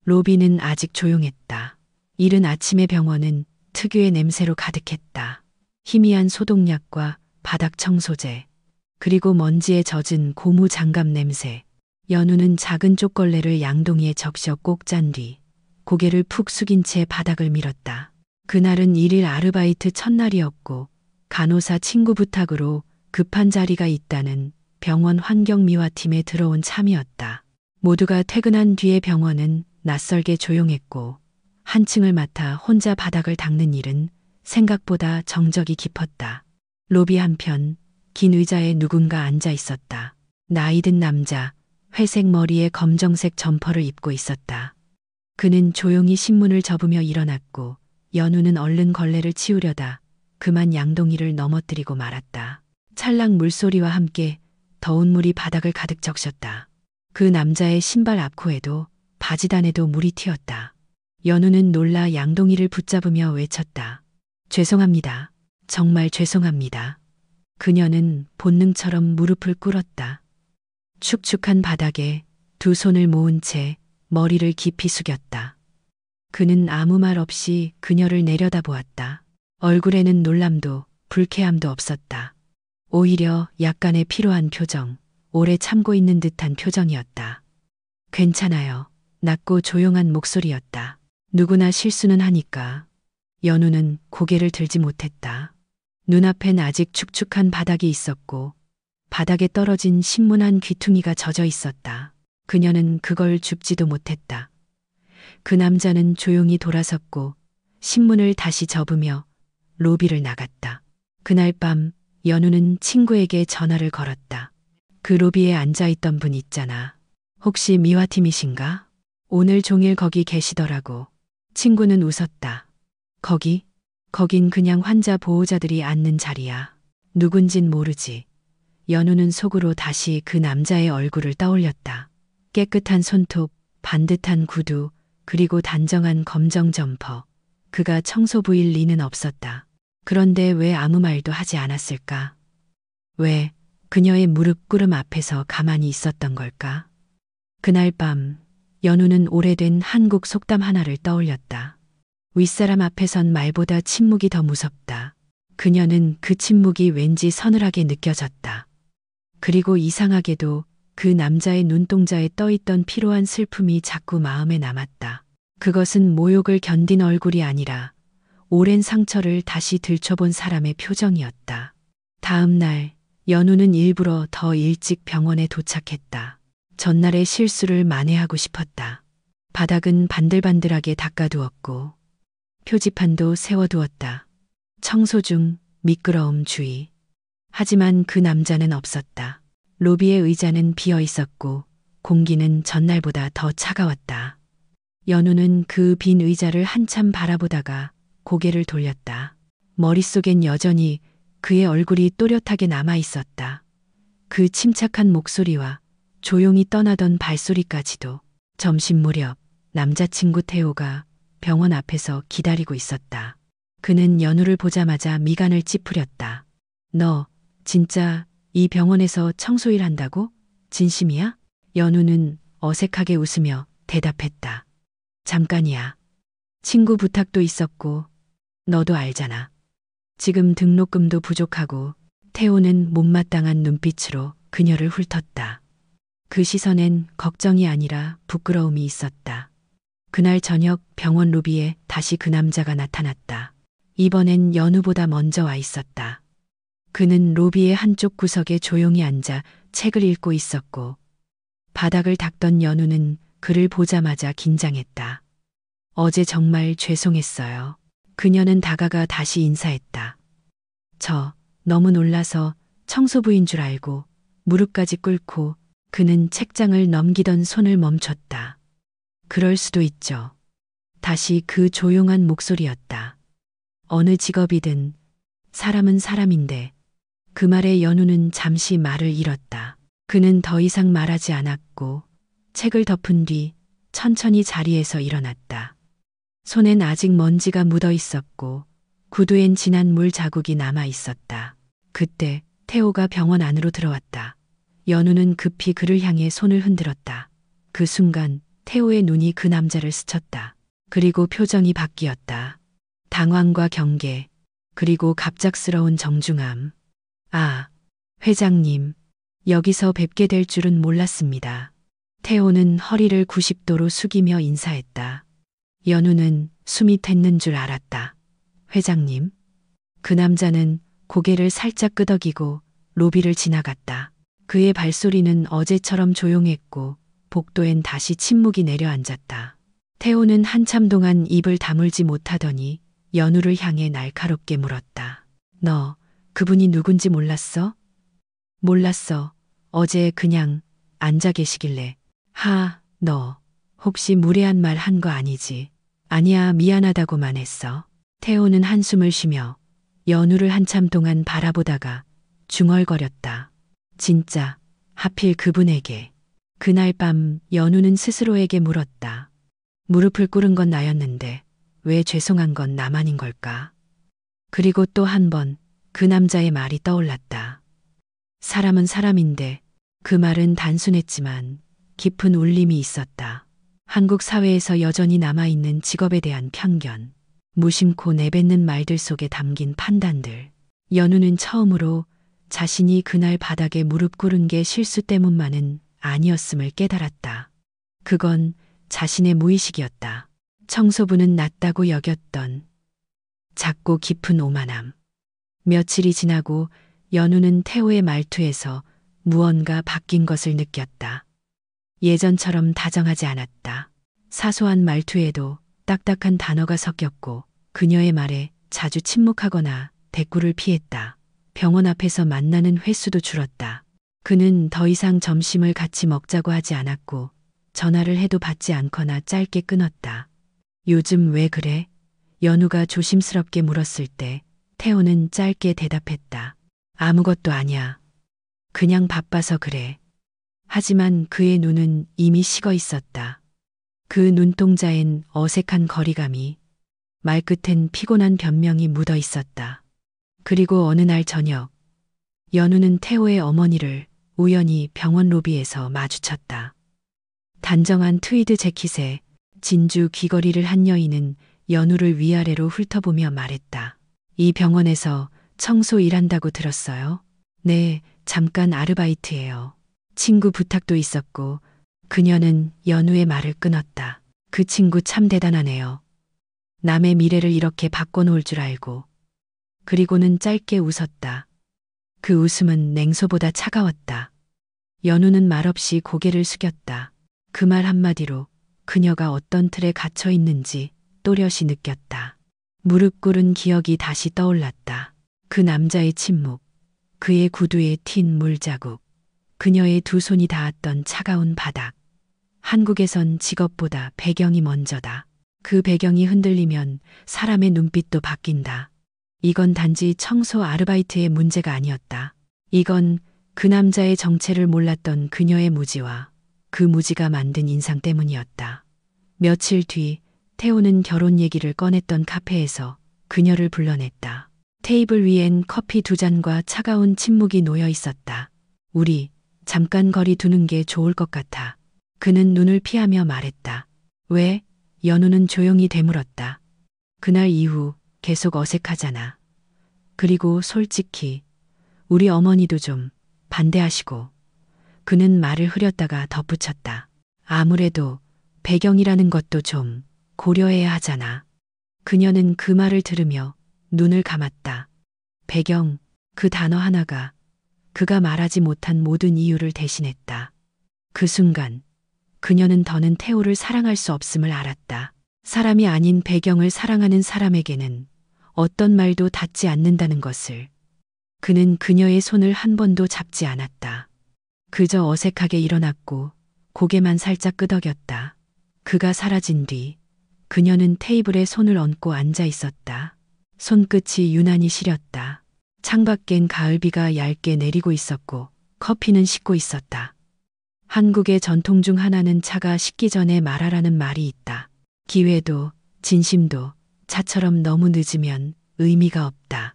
로비는 아직 조용했다. 이른 아침의 병원은 특유의 냄새로 가득했다. 희미한 소독약과 바닥 청소제, 그리고 먼지에 젖은 고무 장갑 냄새. 연우는 작은 쪽걸레를 양동이에 적셔 꼭 짠 뒤 고개를 푹 숙인 채 바닥을 밀었다. 그날은 일일 아르바이트 첫날이었고 간호사 친구 부탁으로 급한 자리가 있다는 병원 환경미화팀에 들어온 참이었다. 모두가 퇴근한 뒤에 병원은 낯설게 조용했고 한층을 맡아 혼자 바닥을 닦는 일은 생각보다 정적이 깊었다. 로비 한편 긴 의자에 누군가 앉아 있었다. 나이든 남자, 회색 머리에 검정색 점퍼를 입고 있었다. 그는 조용히 신문을 접으며 일어났고 연우는 얼른 걸레를 치우려다 그만 양동이를 넘어뜨리고 말았다. 찰랑 물소리와 함께 더운 물이 바닥을 가득 적셨다. 그 남자의 신발 앞코에도 바지단에도 물이 튀었다. 연우는 놀라 양동이를 붙잡으며 외쳤다. 죄송합니다. 정말 죄송합니다. 그녀는 본능처럼 무릎을 꿇었다. 축축한 바닥에 두 손을 모은 채 머리를 깊이 숙였다. 그는 아무 말 없이 그녀를 내려다보았다. 얼굴에는 놀람도 불쾌함도 없었다. 오히려 약간의 피로한 표정, 오래 참고 있는 듯한 표정이었다. 괜찮아요. 낮고 조용한 목소리였다. 누구나 실수는 하니까. 연우는 고개를 들지 못했다. 눈앞엔 아직 축축한 바닥이 있었고 바닥에 떨어진 신문 한 귀퉁이가 젖어 있었다. 그녀는 그걸 줍지도 못했다. 그 남자는 조용히 돌아섰고 신문을 다시 접으며 로비를 나갔다. 그날 밤 연우는 친구에게 전화를 걸었다. 그 로비에 앉아있던 분 있잖아. 혹시 미화팀이신가? 오늘 종일 거기 계시더라고. 친구는 웃었다. 거긴 그냥 환자 보호자들이 앉는 자리야. 누군진 모르지. 연우는 속으로 다시 그 남자의 얼굴을 떠올렸다. 깨끗한 손톱, 반듯한 구두, 그리고 단정한 검정 점퍼. 그가 청소부일 리는 없었다. 그런데 왜 아무 말도 하지 않았을까? 왜 그녀의 무릎 꿇음 앞에서 가만히 있었던 걸까? 그날 밤 연우는 오래된 한국 속담 하나를 떠올렸다. 윗사람 앞에선 말보다 침묵이 더 무섭다. 그녀는 그 침묵이 왠지 서늘하게 느껴졌다. 그리고 이상하게도 그 남자의 눈동자에 떠있던 피로한 슬픔이 자꾸 마음에 남았다. 그것은 모욕을 견딘 얼굴이 아니라 오랜 상처를 다시 들춰본 사람의 표정이었다. 다음 날 연우는 일부러 더 일찍 병원에 도착했다. 전날의 실수를 만회하고 싶었다. 바닥은 반들반들하게 닦아두었고 표지판도 세워두었다. 청소 중 미끄러움 주의. 하지만 그 남자는 없었다. 로비의 의자는 비어 있었고 공기는 전날보다 더 차가웠다. 연우는 그 빈 의자를 한참 바라보다가 고개를 돌렸다. 머릿속엔 여전히 그의 얼굴이 또렷하게 남아 있었다. 그 침착한 목소리와 조용히 떠나던 발소리까지도. 점심 무렵 남자친구 태호가 병원 앞에서 기다리고 있었다. 그는 연우를 보자마자 미간을 찌푸렸다. 너 진짜 이 병원에서 청소일 한다고? 진심이야? 연우는 어색하게 웃으며 대답했다. 잠깐이야. 친구 부탁도 있었고 너도 알잖아. 지금 등록금도 부족하고. 태호는 못마땅한 눈빛으로 그녀를 훑었다. 그 시선엔 걱정이 아니라 부끄러움이 있었다. 그날 저녁 병원 로비에 다시 그 남자가 나타났다. 이번엔 연우보다 먼저 와 있었다. 그는 로비의 한쪽 구석에 조용히 앉아 책을 읽고 있었고 바닥을 닦던 연우는 그를 보자마자 긴장했다. 어제 정말 죄송했어요. 그녀는 다가가 다시 인사했다. 저 너무 놀라서 청소부인 줄 알고. 무릎까지 꿇고 그는 책장을 넘기던 손을 멈췄다. 그럴 수도 있죠. 다시 그 조용한 목소리였다. 어느 직업이든 사람은 사람인데. 그 말에 연우는 잠시 말을 잃었다. 그는 더 이상 말하지 않았고 책을 덮은 뒤 천천히 자리에서 일어났다. 손엔 아직 먼지가 묻어 있었고 구두엔 진한 물 자국이 남아 있었다. 그때 태호가 병원 안으로 들어왔다. 연우는 급히 그를 향해 손을 흔들었다. 그 순간 태호의 눈이 그 남자를 스쳤다. 그리고 표정이 바뀌었다. 당황과 경계, 그리고 갑작스러운 정중함. 아, 회장님, 여기서 뵙게 될 줄은 몰랐습니다. 태호는 허리를 90도로 숙이며 인사했다. 연우는 숨이 텄는 줄 알았다. 회장님. 그 남자는 고개를 살짝 끄덕이고 로비를 지나갔다. 그의 발소리는 어제처럼 조용했고 복도엔 다시 침묵이 내려앉았다. 태호는 한참 동안 입을 다물지 못하더니 연우를 향해 날카롭게 물었다. 너 그분이 누군지 몰랐어? 몰랐어. 어제 그냥 앉아 계시길래. 너 혹시 무례한 말 한 거 아니지? 아니야, 미안하다고만 했어. 태호는 한숨을 쉬며 연우를 한참 동안 바라보다가 중얼거렸다. 진짜 하필 그분에게. 그날 밤 연우는 스스로에게 물었다. 무릎을 꿇은 건 나였는데 왜 죄송한 건 나만인 걸까? 그리고 또 한 번 그 남자의 말이 떠올랐다. 사람은 사람인데. 그 말은 단순했지만 깊은 울림이 있었다. 한국 사회에서 여전히 남아있는 직업에 대한 편견, 무심코 내뱉는 말들 속에 담긴 판단들. 연우는 처음으로 자신이 그날 바닥에 무릎 꿇은 게 실수 때문만은 아니었음을 깨달았다. 그건 자신의 무의식이었다. 청소부는 낫다고 여겼던 작고 깊은 오만함. 며칠이 지나고 연우는 태호의 말투에서 무언가 바뀐 것을 느꼈다. 예전처럼 다정하지 않았다. 사소한 말투에도 딱딱한 단어가 섞였고 그녀의 말에 자주 침묵하거나 대꾸를 피했다. 병원 앞에서 만나는 횟수도 줄었다. 그는 더 이상 점심을 같이 먹자고 하지 않았고 전화를 해도 받지 않거나 짧게 끊었다. 요즘 왜 그래? 연우가 조심스럽게 물었을 때 태호는 짧게 대답했다. 아무것도 아니야. 그냥 바빠서 그래. 하지만 그의 눈은 이미 식어 있었다. 그 눈동자엔 어색한 거리감이, 말끝엔 피곤한 변명이 묻어 있었다. 그리고 어느 날 저녁, 연우는 태호의 어머니를 우연히 병원 로비에서 마주쳤다. 단정한 트위드 재킷에 진주 귀걸이를 한 여인은 연우를 위아래로 훑어보며 말했다. 이 병원에서 청소 일한다고 들었어요? 네, 잠깐 아르바이트예요. 친구 부탁도 있었고. 그녀는 연우의 말을 끊었다. 그 친구 참 대단하네요. 남의 미래를 이렇게 바꿔놓을 줄 알고. 그리고는 짧게 웃었다. 그 웃음은 냉소보다 차가웠다. 연우는 말없이 고개를 숙였다. 그 말 한마디로 그녀가 어떤 틀에 갇혀 있는지 또렷이 느꼈다. 무릎 꿇은 기억이 다시 떠올랐다. 그 남자의 침묵, 그의 구두에 튄 물자국, 그녀의 두 손이 닿았던 차가운 바닥. 한국에선 직업보다 배경이 먼저다. 그 배경이 흔들리면 사람의 눈빛도 바뀐다. 이건 단지 청소 아르바이트의 문제가 아니었다. 이건 그 남자의 정체를 몰랐던 그녀의 무지와 그 무지가 만든 인상 때문이었다. 며칠 뒤 태호는 결혼 얘기를 꺼냈던 카페에서 그녀를 불러냈다. 테이블 위엔 커피 두 잔과 차가운 침묵이 놓여 있었다. 우리 잠깐 거리 두는 게 좋을 것 같아. 그는 눈을 피하며 말했다. 왜? 연우는 조용히 되물었다. 그날 이후 계속 어색하잖아. 그리고 솔직히 우리 어머니도 좀 반대하시고. 그는 말을 흐렸다가 덧붙였다. 아무래도 배경이라는 것도 좀 고려해야 하잖아. 그녀는 그 말을 들으며 눈을 감았다. 배경, 그 단어 하나가 그가 말하지 못한 모든 이유를 대신했다. 그 순간 그녀는 더는 태호를 사랑할 수 없음을 알았다. 사람이 아닌 배경을 사랑하는 사람에게는 어떤 말도 닿지 않는다는 것을. 그는 그녀의 손을 한 번도 잡지 않았다. 그저 어색하게 일어났고 고개만 살짝 끄덕였다. 그가 사라진 뒤 그녀는 테이블에 손을 얹고 앉아 있었다. 손끝이 유난히 시렸다. 창밖엔 가을비가 얇게 내리고 있었고 커피는 식고 있었다. 한국의 전통 중 하나는 차가 식기 전에 말하라는 말이 있다. 기회도 진심도 차처럼 너무 늦으면 의미가 없다.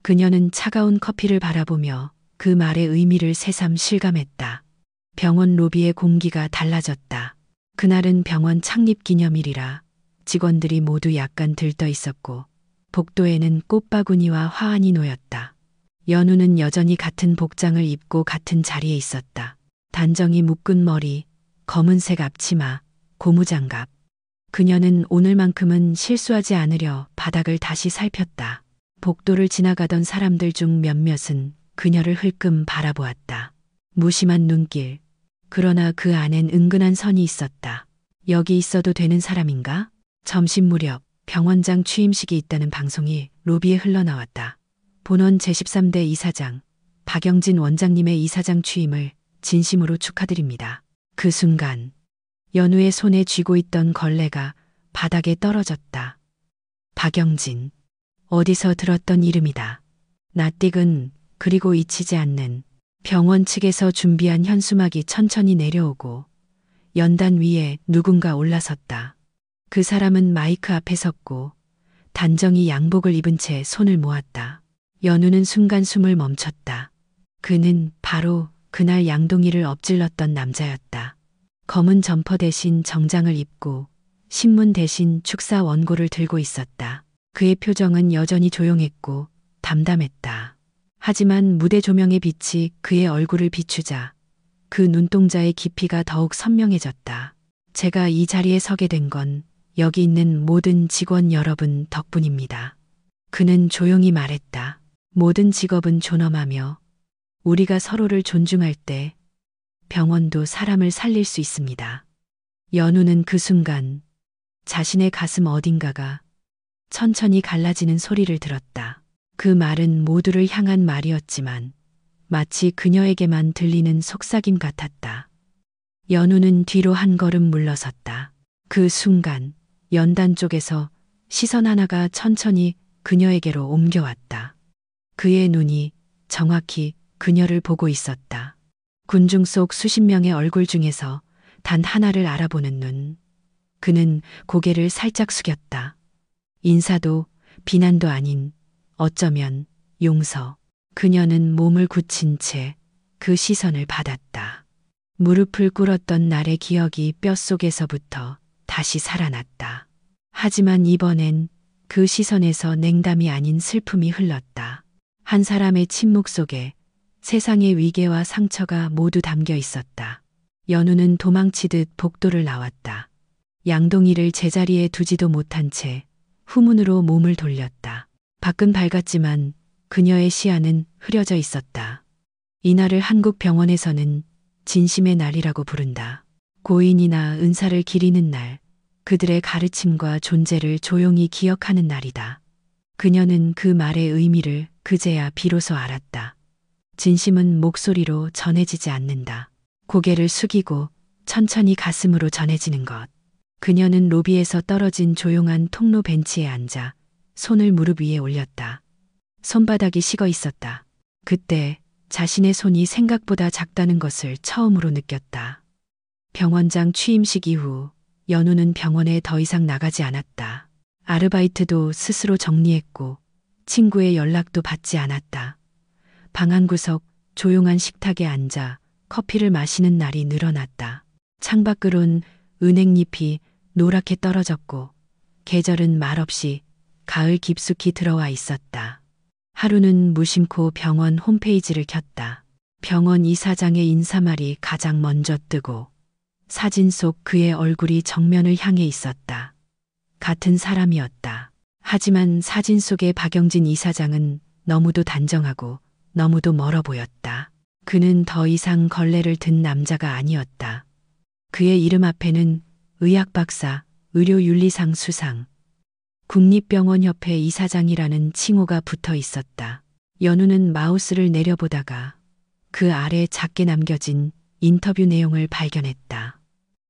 그녀는 차가운 커피를 바라보며 그 말의 의미를 새삼 실감했다. 병원 로비의 공기가 달라졌다. 그날은 병원 창립 기념일이라 직원들이 모두 약간 들떠 있었고 복도에는 꽃바구니와 화환이 놓였다. 연우는 여전히 같은 복장을 입고 같은 자리에 있었다. 단정히 묶은 머리, 검은색 앞치마, 고무장갑. 그녀는 오늘만큼은 실수하지 않으려 바닥을 다시 살폈다. 복도를 지나가던 사람들 중 몇몇은 그녀를 흘끔 바라보았다. 무심한 눈길. 그러나 그 안엔 은근한 선이 있었다. 여기 있어도 되는 사람인가? 점심 무렵 병원장 취임식이 있다는 방송이 로비에 흘러나왔다. 본원 제13대 이사장 박영진 원장님의 이사장 취임을 진심으로 축하드립니다. 그 순간 연우의 손에 쥐고 있던 걸레가 바닥에 떨어졌다. 박영진. 어디서 들었던 이름이다. 낯익은 그리고 잊히지 않는 병원 측에서 준비한 현수막이 천천히 내려오고 연단 위에 누군가 올라섰다. 그 사람은 마이크 앞에 섰고 단정히 양복을 입은 채 손을 모았다. 연우는 순간 숨을 멈췄다. 그는 바로 그날 양동이를 엎질렀던 남자였다. 검은 점퍼 대신 정장을 입고 신문 대신 축사 원고를 들고 있었다. 그의 표정은 여전히 조용했고 담담했다. 하지만 무대 조명의 빛이 그의 얼굴을 비추자 그 눈동자의 깊이가 더욱 선명해졌다. 제가 이 자리에 서게 된 건 여기 있는 모든 직원 여러분 덕분입니다. 그는 조용히 말했다. 모든 직업은 존엄하며 우리가 서로를 존중할 때 병원도 사람을 살릴 수 있습니다. 연우는 그 순간 자신의 가슴 어딘가가 천천히 갈라지는 소리를 들었다. 그 말은 모두를 향한 말이었지만 마치 그녀에게만 들리는 속삭임 같았다. 연우는 뒤로 한 걸음 물러섰다. 그 순간 연단 쪽에서 시선 하나가 천천히 그녀에게로 옮겨왔다. 그의 눈이 정확히 그녀를 보고 있었다. 군중 속 수십 명의 얼굴 중에서 단 하나를 알아보는 눈. 그는 고개를 살짝 숙였다. 인사도 비난도 아닌 어쩌면 용서. 그녀는 몸을 굳힌 채 그 시선을 받았다. 무릎을 꿇었던 날의 기억이 뼛속에서부터 다시 살아났다. 하지만 이번엔 그 시선에서 냉담이 아닌 슬픔이 흘렀다. 한 사람의 침묵 속에 세상의 위계와 상처가 모두 담겨 있었다. 연우는 도망치듯 복도를 나왔다. 양동이를 제자리에 두지도 못한 채 후문으로 몸을 돌렸다. 밖은 밝았지만 그녀의 시야는 흐려져 있었다. 이날을 한국 병원에서는 진심의 날이라고 부른다. 고인이나 은사를 기리는 날, 그들의 가르침과 존재를 조용히 기억하는 날이다. 그녀는 그 말의 의미를 그제야 비로소 알았다. 진심은 목소리로 전해지지 않는다. 고개를 숙이고 천천히 가슴으로 전해지는 것. 그녀는 로비에서 떨어진 조용한 통로 벤치에 앉아 손을 무릎 위에 올렸다. 손바닥이 식어 있었다. 그때 자신의 손이 생각보다 작다는 것을 처음으로 느꼈다. 병원장 취임식 이후 연우는 병원에 더 이상 나가지 않았다. 아르바이트도 스스로 정리했고 친구의 연락도 받지 않았다. 방 한 구석 조용한 식탁에 앉아 커피를 마시는 날이 늘어났다. 창밖으론 은행잎이 노랗게 떨어졌고 계절은 말없이 가을 깊숙이 들어와 있었다. 하루는 무심코 병원 홈페이지를 켰다. 병원 이사장의 인사말이 가장 먼저 뜨고 사진 속 그의 얼굴이 정면을 향해 있었다. 같은 사람이었다. 하지만 사진 속의 박영진 이사장은 너무도 단정하고 너무도 멀어 보였다. 그는 더 이상 걸레를 든 남자가 아니었다. 그의 이름 앞에는 의학박사, 의료윤리상 수상, 국립병원협회 이사장이라는 칭호가 붙어 있었다. 연우는 마우스를 내려보다가 그 아래 작게 남겨진 인터뷰 내용을 발견했다.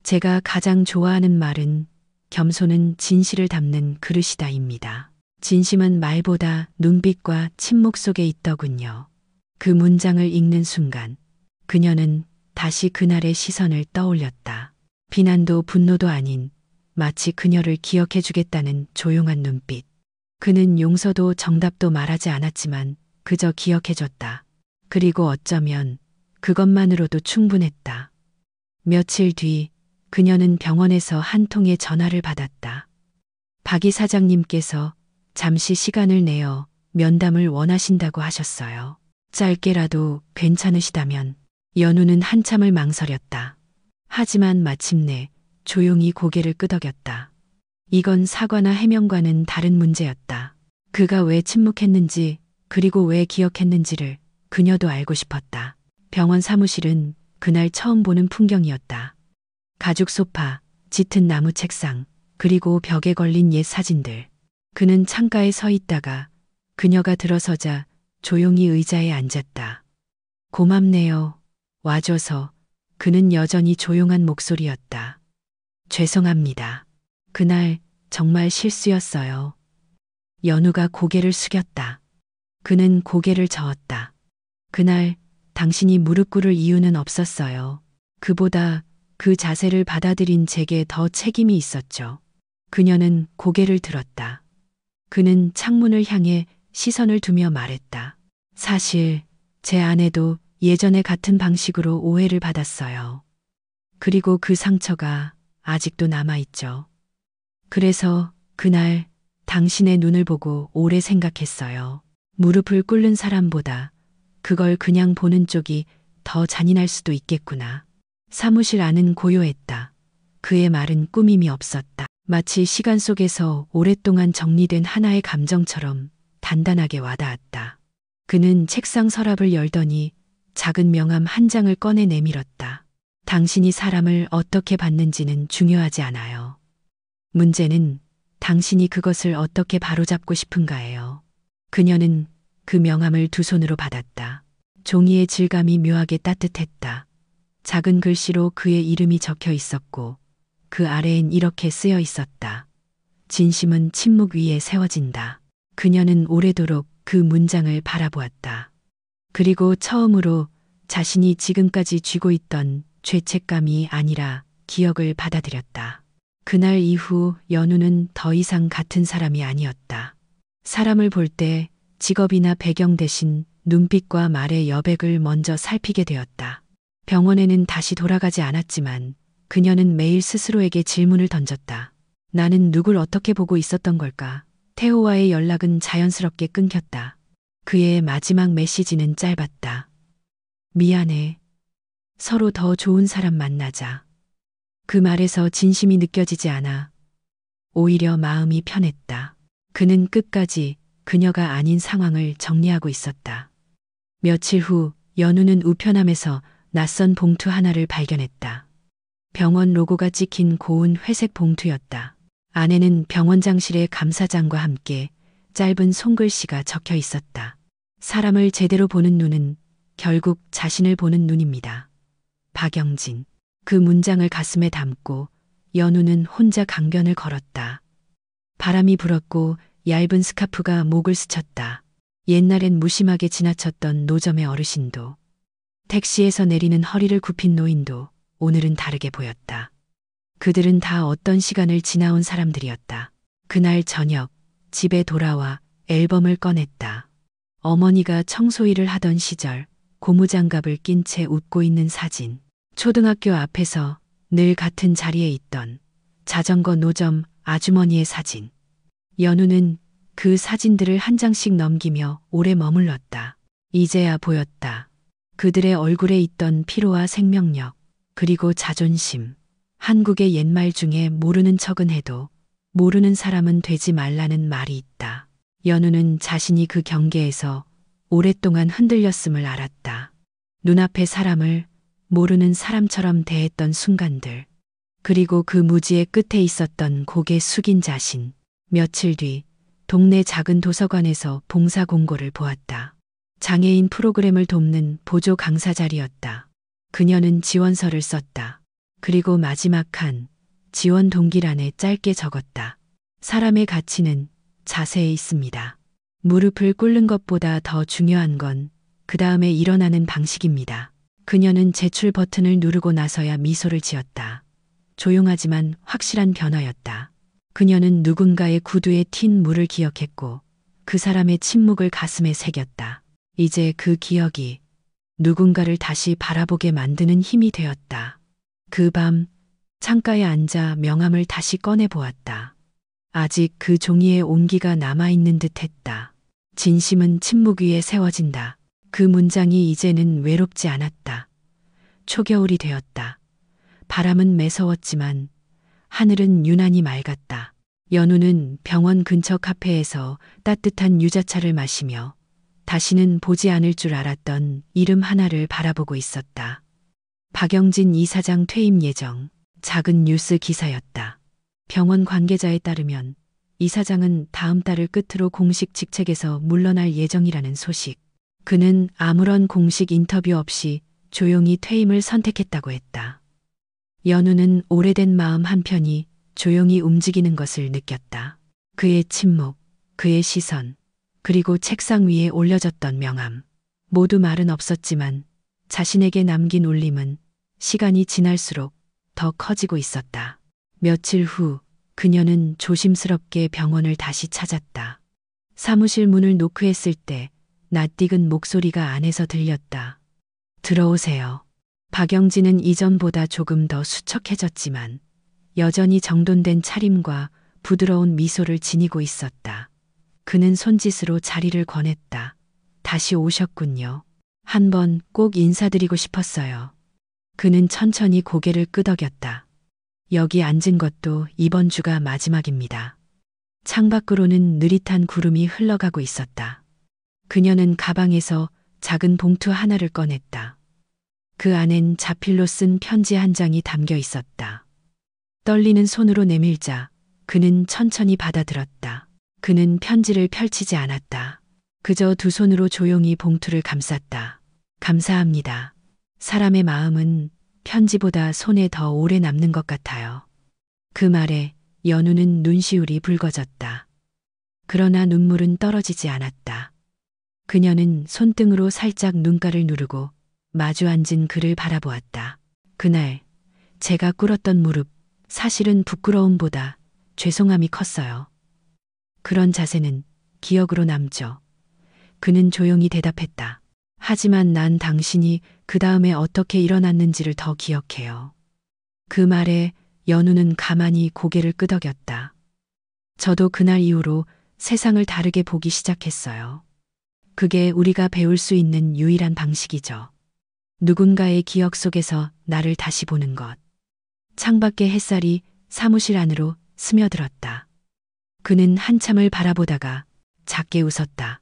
제가 가장 좋아하는 말은 겸손은 진실을 담는 그릇이다입니다. 진심은 말보다 눈빛과 침묵 속에 있더군요. 그 문장을 읽는 순간 그녀는 다시 그날의 시선을 떠올렸다. 비난도 분노도 아닌 마치 그녀를 기억해 주겠다는 조용한 눈빛. 그는 용서도 정답도 말하지 않았지만 그저 기억해 줬다. 그리고 어쩌면 그것만으로도 충분했다. 며칠 뒤 그녀는 병원에서 한 통의 전화를 받았다. 박 이사장님께서 잠시 시간을 내어 면담을 원하신다고 하셨어요. 짧게라도 괜찮으시다면. 연우는 한참을 망설였다. 하지만 마침내 조용히 고개를 끄덕였다. 이건 사과나 해명과는 다른 문제였다. 그가 왜 침묵했는지, 그리고 왜 기억했는지를 그녀도 알고 싶었다. 병원 사무실은 그날 처음 보는 풍경이었다. 가죽 소파, 짙은 나무 책상, 그리고 벽에 걸린 옛 사진들. 그는 창가에 서 있다가 그녀가 들어서자 조용히 의자에 앉았다. 고맙네요. 와줘서. 그는 여전히 조용한 목소리였다. 죄송합니다. 그날 정말 실수였어요. 연우가 고개를 숙였다. 그는 고개를 저었다. 그날 당신이 무릎 꿇을 이유는 없었어요. 그보다 그 자세를 받아들인 제게 더 책임이 있었죠. 그녀는 고개를 들었다. 그는 창문을 향해 시선을 두며 말했다. 사실 제 아내도 예전에 같은 방식으로 오해를 받았어요. 그리고 그 상처가 아직도 남아있죠. 그래서 그날 당신의 눈을 보고 오래 생각했어요. 무릎을 꿇는 사람보다 그걸 그냥 보는 쪽이 더 잔인할 수도 있겠구나. 사무실 안은 고요했다. 그의 말은 꾸밈이 없었다. 마치 시간 속에서 오랫동안 정리된 하나의 감정처럼 단단하게 와닿았다. 그는 책상 서랍을 열더니 작은 명함 한 장을 꺼내 내밀었다. 당신이 사람을 어떻게 봤는지는 중요하지 않아요. 문제는 당신이 그것을 어떻게 바로잡고 싶은가예요. 그녀는 그 명함을 두 손으로 받았다. 종이의 질감이 묘하게 따뜻했다. 작은 글씨로 그의 이름이 적혀 있었고 그 아래엔 이렇게 쓰여 있었다. 진심은 침묵 위에 세워진다. 그녀는 오래도록 그 문장을 바라보았다. 그리고 처음으로 자신이 지금까지 쥐고 있던 죄책감이 아니라 기억을 받아들였다. 그날 이후 연우는 더 이상 같은 사람이 아니었다. 사람을 볼 때 직업이나 배경 대신 눈빛과 말의 여백을 먼저 살피게 되었다. 병원에는 다시 돌아가지 않았지만 그녀는 매일 스스로에게 질문을 던졌다. 나는 누굴 어떻게 보고 있었던 걸까? 태호와의 연락은 자연스럽게 끊겼다. 그의 마지막 메시지는 짧았다. 미안해. 서로 더 좋은 사람 만나자. 그 말에서 진심이 느껴지지 않아 오히려 마음이 편했다. 그는 끝까지 그녀가 아닌 상황을 정리하고 있었다. 며칠 후 연우는 우편함에서 낯선 봉투 하나를 발견했다. 병원 로고가 찍힌 고운 회색 봉투였다. 안에는 병원장실의 감사장과 함께 짧은 손글씨가 적혀 있었다. 사람을 제대로 보는 눈은 결국 자신을 보는 눈입니다. 박영진. 그 문장을 가슴에 담고 연우는 혼자 강변을 걸었다. 바람이 불었고 얇은 스카프가 목을 스쳤다. 옛날엔 무심하게 지나쳤던 노점의 어르신도, 택시에서 내리는 허리를 굽힌 노인도 오늘은 다르게 보였다. 그들은 다 어떤 시간을 지나온 사람들이었다. 그날 저녁 집에 돌아와 앨범을 꺼냈다. 어머니가 청소일을 하던 시절 고무장갑을 낀 채 웃고 있는 사진. 초등학교 앞에서 늘 같은 자리에 있던 자전거 노점 아주머니의 사진. 연우는 그 사진들을 한 장씩 넘기며 오래 머물렀다. 이제야 보였다. 그들의 얼굴에 있던 피로와 생명력, 그리고 자존심. 한국의 옛말 중에 모르는 척은 해도 모르는 사람은 되지 말라는 말이 있다. 연우는 자신이 그 경계에서 오랫동안 흔들렸음을 알았다. 눈앞의 사람을 모르는 사람처럼 대했던 순간들. 그리고 그 무지의 끝에 있었던 고개 숙인 자신. 며칠 뒤 동네 작은 도서관에서 봉사 공고를 보았다. 장애인 프로그램을 돕는 보조 강사 자리였다. 그녀는 지원서를 썼다. 그리고 마지막 칸 지원 동기란에 짧게 적었다. 사람의 가치는 자세에 있습니다. 무릎을 꿇는 것보다 더 중요한 건 그 다음에 일어나는 방식입니다. 그녀는 제출 버튼을 누르고 나서야 미소를 지었다. 조용하지만 확실한 변화였다. 그녀는 누군가의 구두에 튄 물을 기억했고 그 사람의 침묵을 가슴에 새겼다. 이제 그 기억이 누군가를 다시 바라보게 만드는 힘이 되었다. 그 밤 창가에 앉아 명함을 다시 꺼내 보았다. 아직 그 종이에 온기가 남아있는 듯 했다. 진심은 침묵 위에 세워진다. 그 문장이 이제는 외롭지 않았다. 초겨울이 되었다. 바람은 매서웠지만 하늘은 유난히 맑았다. 연우는 병원 근처 카페에서 따뜻한 유자차를 마시며 다시는 보지 않을 줄 알았던 이름 하나를 바라보고 있었다. 박영진 이사장 퇴임 예정. 작은 뉴스 기사였다. 병원 관계자에 따르면 이사장은 다음 달을 끝으로 공식 직책에서 물러날 예정이라는 소식. 그는 아무런 공식 인터뷰 없이 조용히 퇴임을 선택했다고 했다. 연우는 오래된 마음 한편이 조용히 움직이는 것을 느꼈다. 그의 침묵, 그의 시선, 그리고 책상 위에 올려졌던 명함. 모두 말은 없었지만 자신에게 남긴 울림은 시간이 지날수록 더 커지고 있었다. 며칠 후 그녀는 조심스럽게 병원을 다시 찾았다. 사무실 문을 노크했을 때 낯익은 목소리가 안에서 들렸다. 들어오세요. 박영진은 이전보다 조금 더 수척해졌지만 여전히 정돈된 차림과 부드러운 미소를 지니고 있었다. 그는 손짓으로 자리를 권했다. 다시 오셨군요. 한번 꼭 인사드리고 싶었어요. 그는 천천히 고개를 끄덕였다. 여기 앉은 것도 이번 주가 마지막입니다. 창밖으로는 느릿한 구름이 흘러가고 있었다. 그녀는 가방에서 작은 봉투 하나를 꺼냈다. 그 안엔 자필로 쓴 편지 한 장이 담겨 있었다. 떨리는 손으로 내밀자 그는 천천히 받아들었다. 그는 편지를 펼치지 않았다. 그저 두 손으로 조용히 봉투를 감쌌다. 감사합니다. 사람의 마음은 편지보다 손에 더 오래 남는 것 같아요. 그 말에 연우는 눈시울이 붉어졌다. 그러나 눈물은 떨어지지 않았다. 그녀는 손등으로 살짝 눈가를 누르고 마주 앉은 그를 바라보았다. 그날 제가 꿇었던 무릎, 사실은 부끄러움보다 죄송함이 컸어요. 그런 자세는 기억으로 남죠. 그는 조용히 대답했다. 하지만 난 당신이 그 다음에 어떻게 일어났는지를 더 기억해요. 그 말에 연우는 가만히 고개를 끄덕였다. 저도 그날 이후로 세상을 다르게 보기 시작했어요. 그게 우리가 배울 수 있는 유일한 방식이죠. 누군가의 기억 속에서 나를 다시 보는 것. 창밖의 햇살이 사무실 안으로 스며들었다. 그는 한참을 바라보다가 작게 웃었다.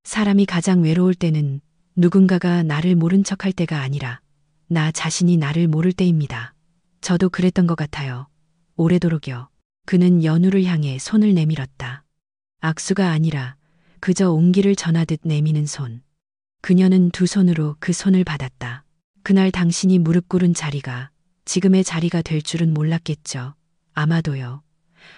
사람이 가장 외로울 때는 누군가가 나를 모른 척할 때가 아니라 나 자신이 나를 모를 때입니다. 저도 그랬던 것 같아요. 오래도록요. 그는 연우를 향해 손을 내밀었다. 악수가 아니라 그저 온기를 전하듯 내미는 손. 그녀는 두 손으로 그 손을 받았다. 그날 당신이 무릎 꿇은 자리가 지금의 자리가 될 줄은 몰랐겠죠. 아마도요.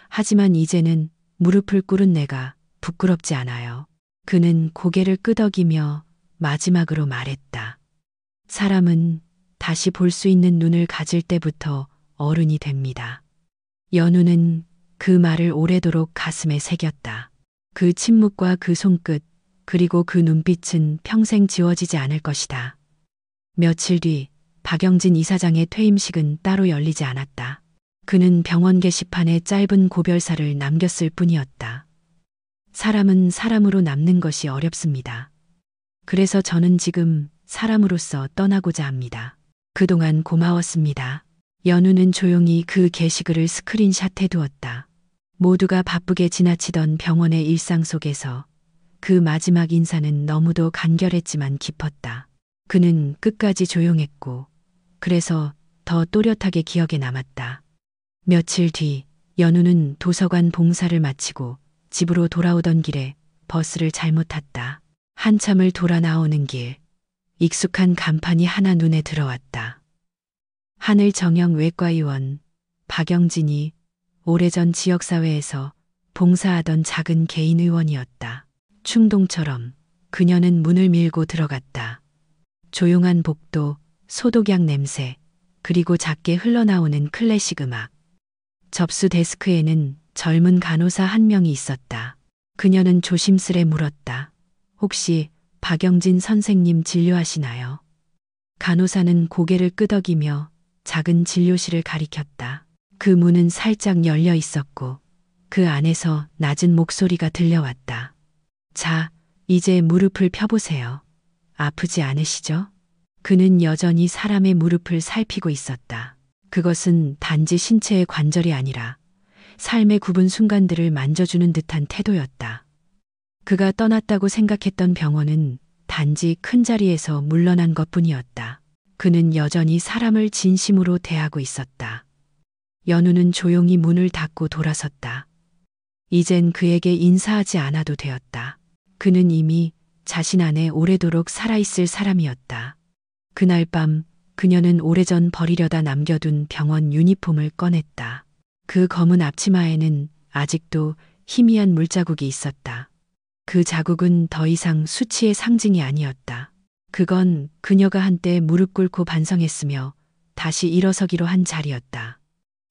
하지만 이제는 무릎을 꿇은 내가 부끄럽지 않아요. 그는 고개를 끄덕이며 마지막으로 말했다. 사람은 다시 볼 수 있는 눈을 가질 때부터 어른이 됩니다. 연우는 그 말을 오래도록 가슴에 새겼다. 그 침묵과 그 손끝, 그리고 그 눈빛은 평생 지워지지 않을 것이다. 며칠 뒤 박영진 이사장의 퇴임식은 따로 열리지 않았다. 그는 병원 게시판에 짧은 고별사를 남겼을 뿐이었다. 사람은 사람으로 남는 것이 어렵습니다. 그래서 저는 지금 사람으로서 떠나고자 합니다. 그동안 고마웠습니다. 연우는 조용히 그 게시글을 스크린샷해 두었다. 모두가 바쁘게 지나치던 병원의 일상 속에서 그 마지막 인사는 너무도 간결했지만 깊었다. 그는 끝까지 조용했고 그래서 더 또렷하게 기억에 남았다. 며칠 뒤 연우는 도서관 봉사를 마치고 집으로 돌아오던 길에 버스를 잘못 탔다. 한참을 돌아 나오는 길, 익숙한 간판이 하나 눈에 들어왔다. 하늘정영 외과의원 박영진이 오래전 지역사회에서 봉사하던 작은 개인 의원이었다. 충동처럼 그녀는 문을 밀고 들어갔다. 조용한 복도, 소독약 냄새, 그리고 작게 흘러나오는 클래식 음악. 접수 데스크에는 젊은 간호사 한 명이 있었다. 그녀는 조심스레 물었다. 혹시 박영진 선생님 진료하시나요? 간호사는 고개를 끄덕이며 작은 진료실을 가리켰다. 그 문은 살짝 열려 있었고 그 안에서 낮은 목소리가 들려왔다. 자, 이제 무릎을 펴보세요. 아프지 않으시죠? 그는 여전히 사람의 무릎을 살피고 있었다. 그것은 단지 신체의 관절이 아니라 삶의 굽은 순간들을 만져주는 듯한 태도였다. 그가 떠났다고 생각했던 병원은 단지 큰 자리에서 물러난 것뿐이었다. 그는 여전히 사람을 진심으로 대하고 있었다. 연우는 조용히 문을 닫고 돌아섰다. 이젠 그에게 인사하지 않아도 되었다. 그는 이미 자신 안에 오래도록 살아있을 사람이었다. 그날 밤 그녀는 오래전 버리려다 남겨둔 병원 유니폼을 꺼냈다. 그 검은 앞치마에는 아직도 희미한 물자국이 있었다. 그 자국은 더 이상 수치의 상징이 아니었다. 그건 그녀가 한때 무릎 꿇고 반성했으며 다시 일어서기로 한 자리였다.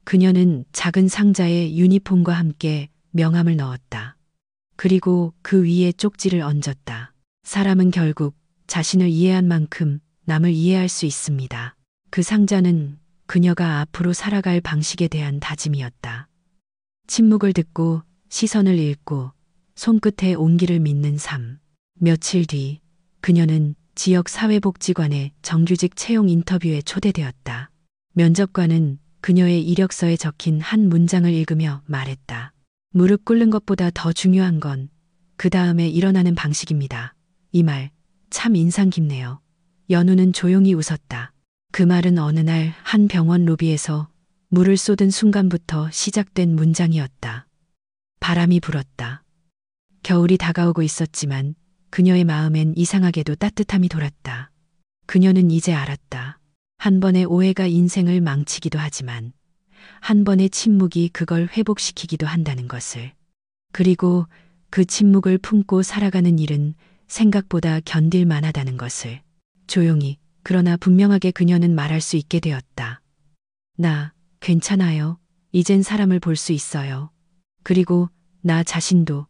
그녀는 작은 상자에 유니폼과 함께 명함을 넣었다. 그리고 그 위에 쪽지를 얹었다. 사람은 결국 자신을 이해한 만큼 남을 이해할 수 있습니다. 그 상자는 그녀가 앞으로 살아갈 방식에 대한 다짐이었다. 침묵을 듣고 시선을 읽고 손끝에 온기를 믿는 삶. 며칠 뒤 그녀는 지역 사회복지관의 정규직 채용 인터뷰에 초대되었다. 면접관은 그녀의 이력서에 적힌 한 문장을 읽으며 말했다. 무릎 꿇는 것보다 더 중요한 건 그 다음에 일어나는 방식입니다. 이 말 참 인상 깊네요. 연우는 조용히 웃었다. 그 말은 어느 날 한 병원 로비에서 물을 쏟은 순간부터 시작된 문장이었다. 바람이 불었다. 겨울이 다가오고 있었지만 그녀의 마음엔 이상하게도 따뜻함이 돌았다. 그녀는 이제 알았다. 한 번의 오해가 인생을 망치기도 하지만 한 번의 침묵이 그걸 회복시키기도 한다는 것을. 그리고 그 침묵을 품고 살아가는 일은 생각보다 견딜 만하다는 것을. 조용히 그러나 분명하게 그녀는 말할 수 있게 되었다. 나 괜찮아요. 이젠 사람을 볼 수 있어요. 그리고 나 자신도